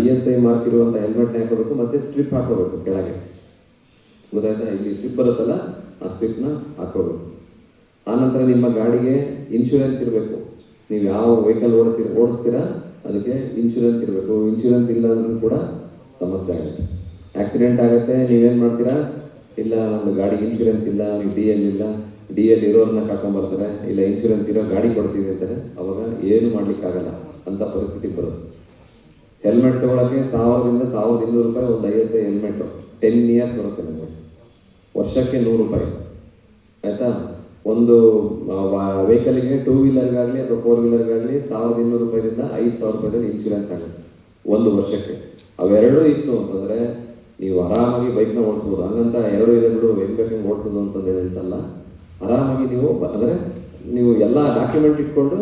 ISI ಮಾರ್ಕ್ ಇರುವಂಥ ಹೆಲ್ಮೆಟ್ನ ಹಾಕೋಬೇಕು ಮತ್ತು ಸ್ಟ್ರಿಪ್ ಹಾಕೋಬೇಕು ಕೆಳಗೆ. ಗೊತ್ತಾಯ್ತಾ? ಇಲ್ಲಿ ಸ್ಟ್ರಿಪ್ ಬರುತ್ತಲ್ಲ, ಆ ಸ್ಟ್ರಿಪ್ನ ಹಾಕೋಬೇಕು. ಆನಂತರ ನಿಮ್ಮ ಗಾಡಿಗೆ ಇನ್ಶೂರೆನ್ಸ್ ಇರಬೇಕು. ನೀವು ಯಾವ ವೆಹಿಕಲ್ ಓಡಿಸ್ತೀರಾ ಅದಕ್ಕೆ ಇನ್ಶೂರೆನ್ಸ್ ಇರಬೇಕು. ಇನ್ಶೂರೆನ್ಸ್ ಇಲ್ಲ ಅಂದ್ರೂ ಕೂಡ ಸಮಸ್ಯೆ ಆಗುತ್ತೆ. ಆಕ್ಸಿಡೆಂಟ್ ಆಗುತ್ತೆ, ನೀವೇನು ಮಾಡ್ತೀರಾ? ಇಲ್ಲ ಒಂದು ಗಾಡಿಗೆ ಇನ್ಶೂರೆನ್ಸ್ ಇಲ್ಲ, ನೀವು ಡಿ ಎಲ್ ಇರೋರನ್ನ ಕರ್ಕೊಂಡ್ಬರ್ತಾರೆ, ಇಲ್ಲ ಇನ್ಶೂರೆನ್ಸ್ ಇರೋ ಗಾಡಿ ಕೊಡ್ತೀವಿ ಅಂತಾರೆ. ಅವಾಗ ಏನು ಮಾಡಲಿಕ್ಕಾಗಲ್ಲ ಅಂತ ಪರಿಸ್ಥಿತಿಗೆ ಬರುತ್ತೆ. ಹೆಲ್ಮೆಟ್ ತೊಗೊಳಕ್ಕೆ 1,000ರಿಂದ 1,200 ರೂಪಾಯಿ ಒಂದು ISI ಹೆಲ್ಮೆಟ್ಟು 10 ಇಯರ್ಸ್ ಬರುತ್ತೆ ನಿಮಗೆ. ವರ್ಷಕ್ಕೆ 100 ರೂಪಾಯಿ. ಆಯಿತಾ? ಒಂದು ವೆಹಿಕಲಿಗೆ 2 ವೀಲರ್ಗಾಗಲಿ ಅಥವಾ 4 ವೀಲರ್ಗಾಗಲಿ 1,200 ರೂಪಾಯಿದಿಂದ 5,000 ರೂಪಾಯಿದಲ್ಲಿ ಇನ್ಶೂರೆನ್ಸ್ ಆಗುತ್ತೆ ಒಂದು ವರ್ಷಕ್ಕೆ. ಅವೆರಡೂ ಇತ್ತು ಅಂತಂದರೆ ನೀವು ಆರಾಮಾಗಿ ಬೈಕ್ನ ಓಡಿಸ್ಬೋದು. ಹಂಗಂತ 2 ವೀಲರ್ಗಳು ಹೆಂಗೆ ಬೇಕಂಗೆ ಓಡಿಸೋದು ಅಂತಂದೇಳಿಂತಲ್ಲ. ಆರಾಮಾಗಿ ನೀವು ಎಲ್ಲ ಡಾಕ್ಯುಮೆಂಟ್ ಇಟ್ಕೊಂಡು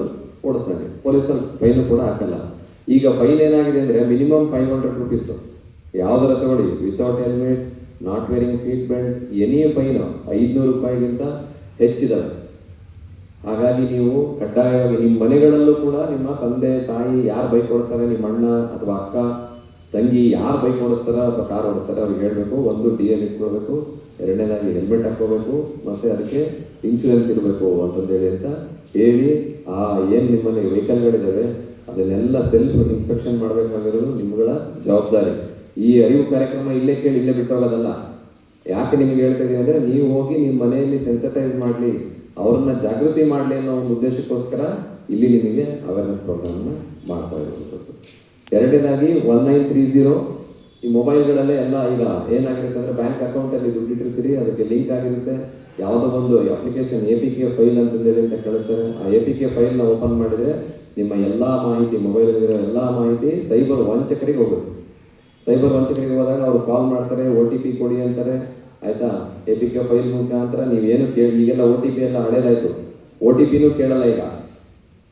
ಓಡಿಸ್ತಾರೆ. ಪೊಲೀಸರು ಫೈನು ಕೂಡ ಹಾಕಲ್ಲ. ಈಗ ಫೈನ್ ಏನಾಗಿದೆ ಅಂದರೆ ಮಿನಿಮಮ್ 500 ರೂಪೀಸು. ಯಾವುದರ ತಗೊಳ್ಳಿ, without helmet, not varying seat belt, any fine 500 ರೂಪಾಯಿಗಿಂತ ಹೆಚ್ಚಿದಾವೆ. ಹಾಗಾಗಿ ನೀವು ಕಡ್ಡಾಯವಾಗಿ ನಿಮ್ಮ ಮನೆಗಳಲ್ಲೂ ಕೂಡ ನಿಮ್ಮ ತಂದೆ ತಾಯಿ ಯಾರು ಬೈಕ್ ಓಡಿಸ್ತಾರೆ, ನಿಮ್ಮ ಅಣ್ಣ ಅಥವಾ ಅಕ್ಕ ತಂಗಿ ಯಾರು ಬೈಕ್ ಓಡಿಸ್ತಾರೋ ಅಥವಾ ಕಾರ್ ಓಡಿಸ್ತಾರೆ ಅವ್ರಿಗೆ ಹೇಳಬೇಕು, ಒಂದು DL ಇಟ್ಕೊಳ್ಬೇಕು, ಎರಡನೇದಾಗಿ ಹೆಲ್ಮೆಟ್ ಹಾಕ್ಕೋಬೇಕು, ಮತ್ತು ಅದಕ್ಕೆ ಇನ್ಶೂರೆನ್ಸ್ ಇರಬೇಕು ಅಂತಂದೇಳಿ ಅಂತ ಹೇಳಿ ಏನು ನಿಮ್ಮಲ್ಲಿ ವೆಹಿಕಲ್ಗಳಿದ್ದಾವೆ ಅದನ್ನೆಲ್ಲ ಸೆಲ್ಫ್ ಇನ್ಸ್ಪೆಕ್ಷನ್ ಮಾಡಬೇಕಾಗಿರೋದು ನಿಮ್ಮಗಳ ಜವಾಬ್ದಾರಿ. ಈ ಅರಿವು ಕಾರ್ಯಕ್ರಮ ಇಲ್ಲೇ ಕೇಳಿ ಇಲ್ಲೇ ಬಿಟ್ಟೋಗೋದಲ್ಲ. ಯಾಕೆ ನಿಮಗೆ ಹೇಳ್ತಾ ಇದೀವಿ ಅಂದರೆ ನೀವು ಹೋಗಿ ನಿಮ್ಮ ಮನೆಯಲ್ಲಿ ಸೆನ್ಸಿಟೈಸ್ ಮಾಡಲಿ, ಅವ್ರನ್ನ ಜಾಗೃತಿ ಮಾಡಲಿ ಅನ್ನೋ ಒಂದು ಉದ್ದೇಶಕ್ಕೋಸ್ಕರ ಇಲ್ಲಿ ನಿಮಗೆ ಅವೇರ್ನೆಸ್ ಪ್ರೋಗ್ರಾಮನ್ನು ಮಾಡ್ತಾ ಇರೋದು. ಎರಡನೇದಾಗಿ 1930 ಈ ಮೊಬೈಲ್ಗಳಲ್ಲೇ ಎಲ್ಲ ಈಗ ಏನಾಗಿರುತ್ತೆ ಅಂದರೆ ಬ್ಯಾಂಕ್ ಅಕೌಂಟಲ್ಲಿ ದುಡ್ಡು ಇಟ್ಟಿರ್ತೀರಿ, ಅದಕ್ಕೆ ಲಿಂಕ್ ಆಗಿರುತ್ತೆ. ಯಾವುದೋ ಒಂದು ಅಪ್ಲಿಕೇಶನ್ APK ಫೈಲ್ ಅಂತಂದೇಳಿ ಅಂತ ಕಳಿಸ್ತಾರೆ. ಆ APK ಫೈಲ್ನ ಓಪನ್ ಮಾಡಿದರೆ ನಿಮ್ಮ ಎಲ್ಲ ಮಾಹಿತಿ, ಮೊಬೈಲಲ್ಲಿರೋ ಎಲ್ಲ ಮಾಹಿತಿ ಸೈಬರ್ ವಂಚಕರಿಗೆ ಹೋಗುತ್ತೆ. ಸೈಬರ್ ವಂಚಕರಿಗೆ ಹೋದಾಗ ಅವರು ಕಾಲ್ ಮಾಡ್ತಾರೆ, OTP ಕೊಡಿ ಅಂತಾರೆ. ಆಯಿತಾ? APK ಫೈಲ್ ಮುಖಾಂತರ ನೀವೇನು ಈಗೆಲ್ಲ OTP ಎಲ್ಲ ಹಳೇದಾಯಿತು, OTPನೂ ಕೇಳಲ್ಲ ಈಗ.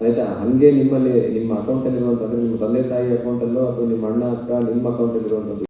ಆಯಿತಾ? ಹಾಗೆ ನಿಮ್ಮ ಅಕೌಂಟಲ್ಲಿರುವಂಥದ್ದು ನಿಮ್ಮ ತಂದೆ ತಾಯಿ ಅಕೌಂಟಲ್ಲೋ ಅಥವಾ ನಿಮ್ಮ ಅಣ್ಣ ಅಕ್ಕ ನಿಮ್ಮ ಅಕೌಂಟಲ್ಲಿರುವಂಥದ್ದು